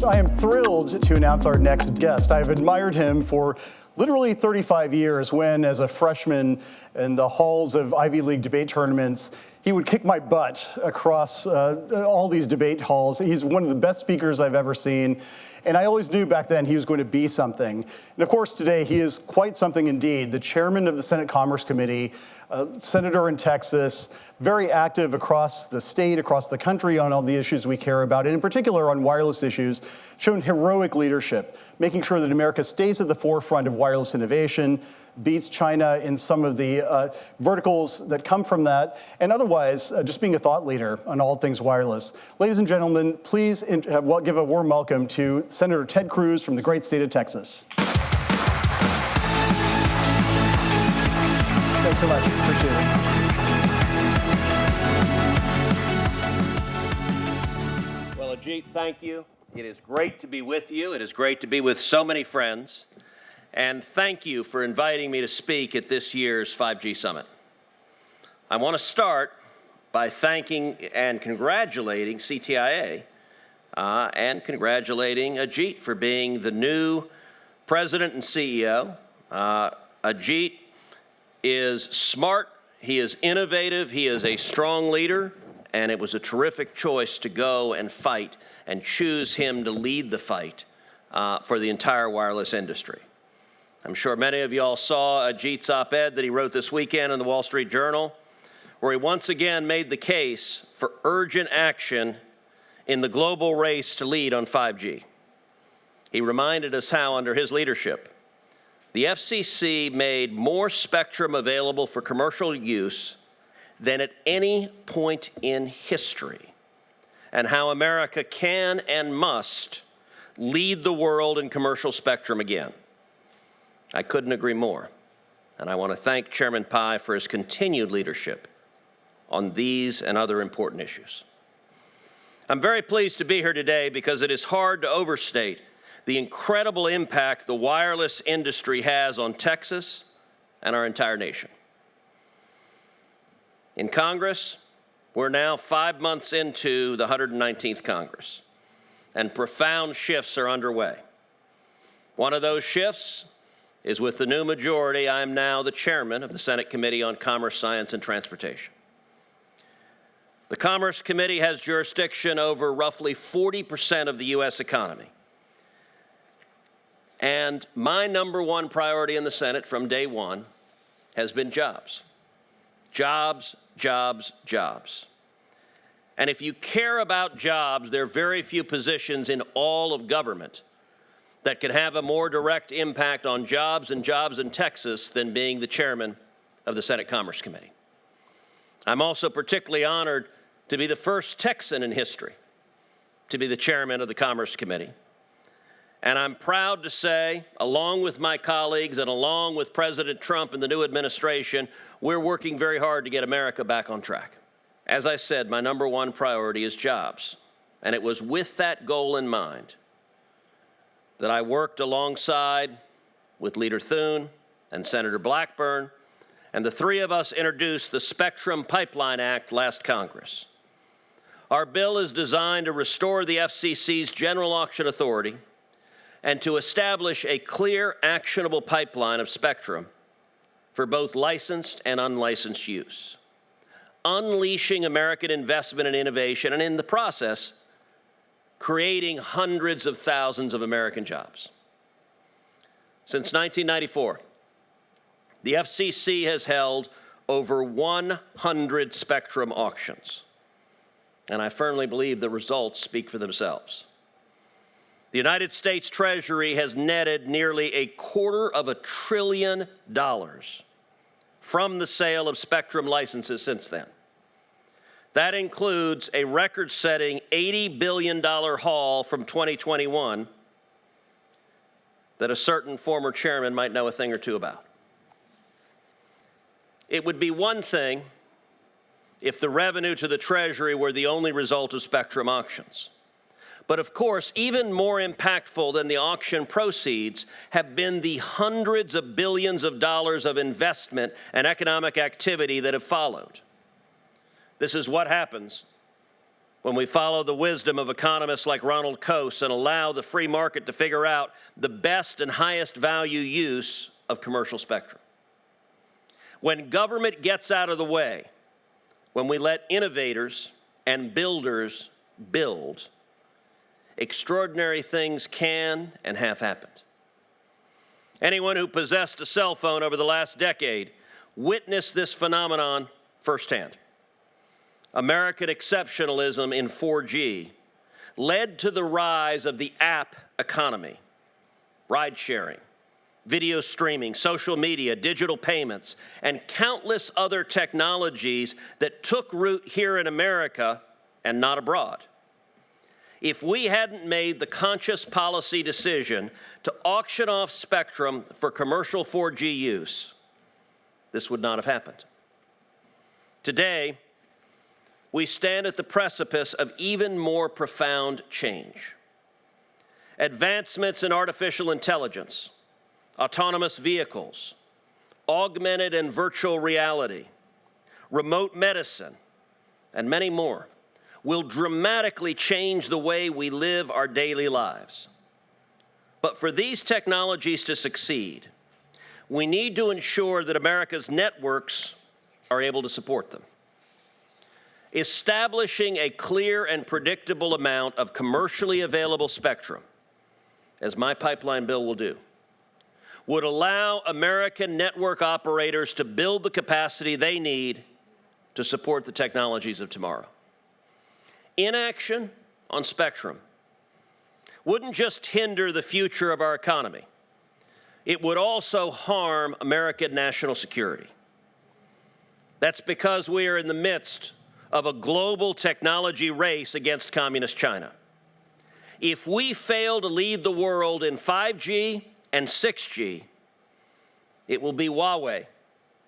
I am thrilled to announce our next guest. I've admired him for literally 35 years when, as a freshman in the halls of Ivy League debate tournaments, he would kick my butt across all these debate halls. He's one of the best speakers I've ever seen. And I always knew back then he was going to be something. And of course, today he is quite something indeed. The chairman of the Senate Commerce Committee, senator in Texas, very active across the state, across the country on all the issues we care about, and in particular on wireless issues, shown heroic leadership, making sure that America stays at the forefront of wireless innovation, beats China in some of the verticals that come from that, and otherwise just being a thought leader on all things wireless. Ladies and gentlemen, please give a warm welcome to Senator Ted Cruz from the great state of Texas. Thanks so much. Appreciate it. Well, Ajit, thank you. It is great to be with you. It is great to be with so many friends. And thank you for inviting me to speak at this year's 5G Summit. I want to start by thanking and congratulating CTIA and congratulating Ajit for being the new president and CEO. Ajit is smart, he is innovative, he is a strong leader, and it was a terrific choice to go and fight and choose him to lead the fight for the entire wireless industry. I'm sure many of you all saw Ajit's op-ed that he wrote this weekend in the Wall Street Journal, where he once again made the case for urgent action in the global race to lead on 5G. He reminded us how, under his leadership, the FCC made more spectrum available for commercial use than at any point in history, and how America can and must lead the world in commercial spectrum again. I couldn't agree more, and I want to thank Chairman Pai for his continued leadership on these and other important issues. I'm very pleased to be here today because it is hard to overstate the incredible impact the wireless industry has on Texas and our entire nation. In Congress, we're now 5 months into the 119th Congress, and profound shifts are underway. One of those shifts is with the new majority. I am now the chairman of the Senate Committee on Commerce, Science, and Transportation. The Commerce Committee has jurisdiction over roughly 40% of the U.S. economy. And my number one priority in the Senate from day one has been jobs. Jobs, jobs, jobs. And if you care about jobs, there are very few positions in all of government that can have a more direct impact on jobs and jobs in Texas than being the chairman of the Senate Commerce Committee. I'm also particularly honored to be the first Texan in history to be the chairman of the Commerce Committee. And I'm proud to say, along with my colleagues and along with President Trump and the new administration, we're working very hard to get America back on track. As I said, my number one priority is jobs. And it was with that goal in mind that I worked alongside with Leader Thune and Senator Blackburn, and the three of us introduced the Spectrum Pipeline Act last Congress. Our bill is designed to restore the FCC's general auction authority and to establish a clear, actionable pipeline of spectrum for both licensed and unlicensed use, unleashing American investment and innovation, and in the process, creating hundreds of thousands of American jobs. Since 1994, the FCC has held over 100 spectrum auctions, and I firmly believe the results speak for themselves. The United States Treasury has netted nearly $250 billion from the sale of spectrum licenses since then. That includes a record-setting $80 billion haul from 2021 that a certain former chairman might know a thing or two about. It would be one thing if the revenue to the Treasury were the only result of spectrum auctions. But of course, even more impactful than the auction proceeds have been the hundreds of billions of dollars of investment and economic activity that have followed. This is what happens when we follow the wisdom of economists like Ronald Coase and allow the free market to figure out the best and highest value use of commercial spectrum. When government gets out of the way, when we let innovators and builders build, extraordinary things can and have happened. Anyone who possessed a cell phone over the last decade witnessed this phenomenon firsthand. American exceptionalism in 4G led to the rise of the app economy, ride sharing, video streaming, social media, digital payments, and countless other technologies that took root here in America and not abroad. If we hadn't made the conscious policy decision to auction off spectrum for commercial 4G use, this would not have happened. Today, we stand at the precipice of even more profound change. Advancements in artificial intelligence, autonomous vehicles, augmented and virtual reality, remote medicine, and many more will dramatically change the way we live our daily lives. But for these technologies to succeed, we need to ensure that America's networks are able to support them. Establishing a clear and predictable amount of commercially available spectrum, as my pipeline bill will do, would allow American network operators to build the capacity they need to support the technologies of tomorrow. Inaction on spectrum wouldn't just hinder the future of our economy, it would also harm American national security. That's because we are in the midst of a global technology race against communist China. If we fail to lead the world in 5G and 6G, it will be Huawei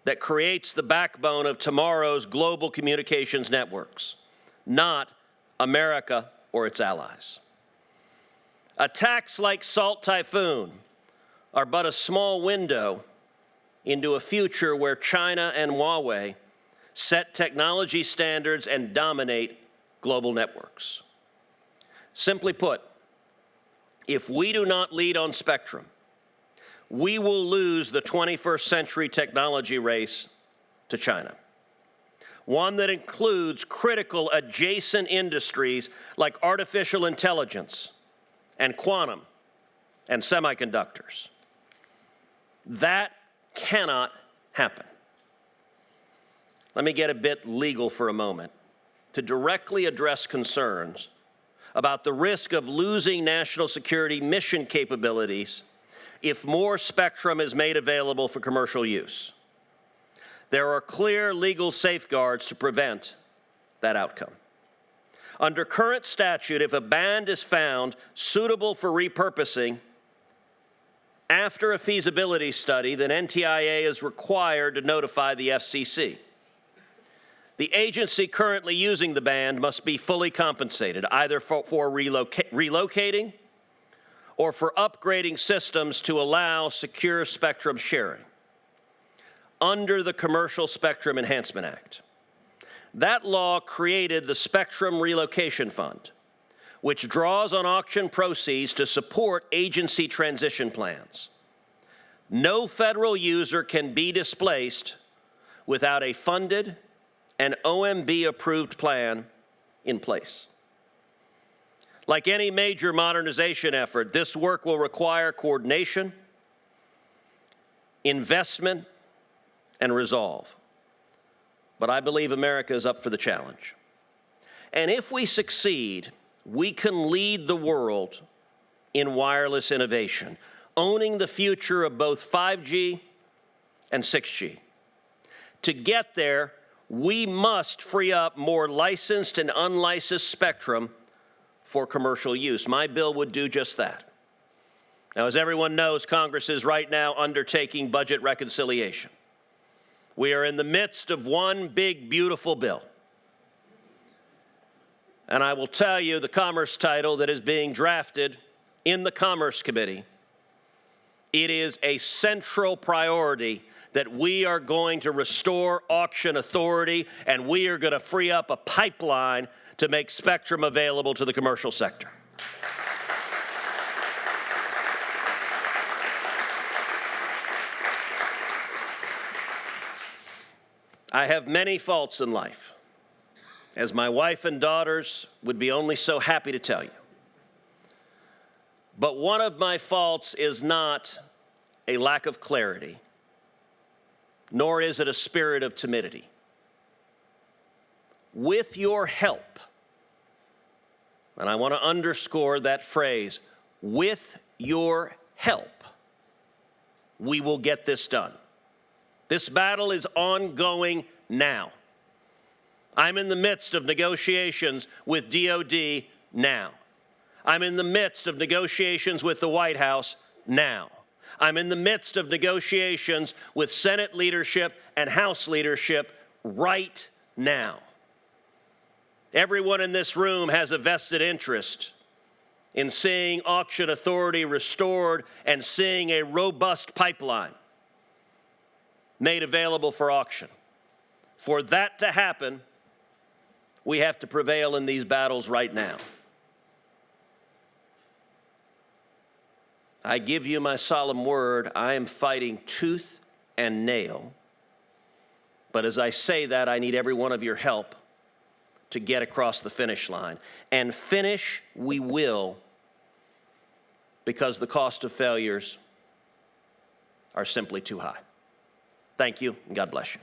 that creates the backbone of tomorrow's global communications networks, not America or its allies. Attacks like Salt Typhoon are but a small window into a future where China and Huawei set technology standards and dominate global networks. Simply put, if we do not lead on spectrum, we will lose the 21st century technology race to China, one that includes critical adjacent industries like artificial intelligence and quantum and semiconductors. That cannot happen. Let me get a bit legal for a moment to directly address concerns about the risk of losing national security mission capabilities if more spectrum is made available for commercial use. There are clear legal safeguards to prevent that outcome. Under current statute, if a band is found suitable for repurposing after a feasibility study, then NTIA is required to notify the FCC. The agency currently using the band must be fully compensated, either for relocating or for upgrading systems to allow secure spectrum sharing under the Commercial Spectrum Enhancement Act. That law created the Spectrum Relocation Fund, which draws on auction proceeds to support agency transition plans. No federal user can be displaced without a funded and OMB-approved plan in place. Like any major modernization effort, this work will require coordination, investment, and resolve. But I believe America is up for the challenge. And if we succeed, we can lead the world in wireless innovation, owning the future of both 5G and 6G. To get there, we must free up more licensed and unlicensed spectrum for commercial use. My bill would do just that. Now, as everyone knows, Congress is right now undertaking budget reconciliation. We are in the midst of one big, beautiful bill. And I will tell you the Commerce title that is being drafted in the Commerce Committee, it is a central priority that we are going to restore auction authority and we are going to free up a pipeline to make spectrum available to the commercial sector. I have many faults in life, as my wife and daughters would be only so happy to tell you. But one of my faults is not a lack of clarity, nor is it a spirit of timidity. With your help, and I want to underscore that phrase, with your help, we will get this done. This battle is ongoing now. I'm in the midst of negotiations with DOD now. I'm in the midst of negotiations with the White House now. I'm in the midst of negotiations with Senate leadership and House leadership right now. Everyone in this room has a vested interest in seeing auction authority restored and seeing a robust pipeline made available for auction. For that to happen, we have to prevail in these battles right now. I give you my solemn word, I am fighting tooth and nail. But as I say that, I need every one of your help to get across the finish line. And finish we will, because the cost of failures are simply too high. Thank you, and God bless you.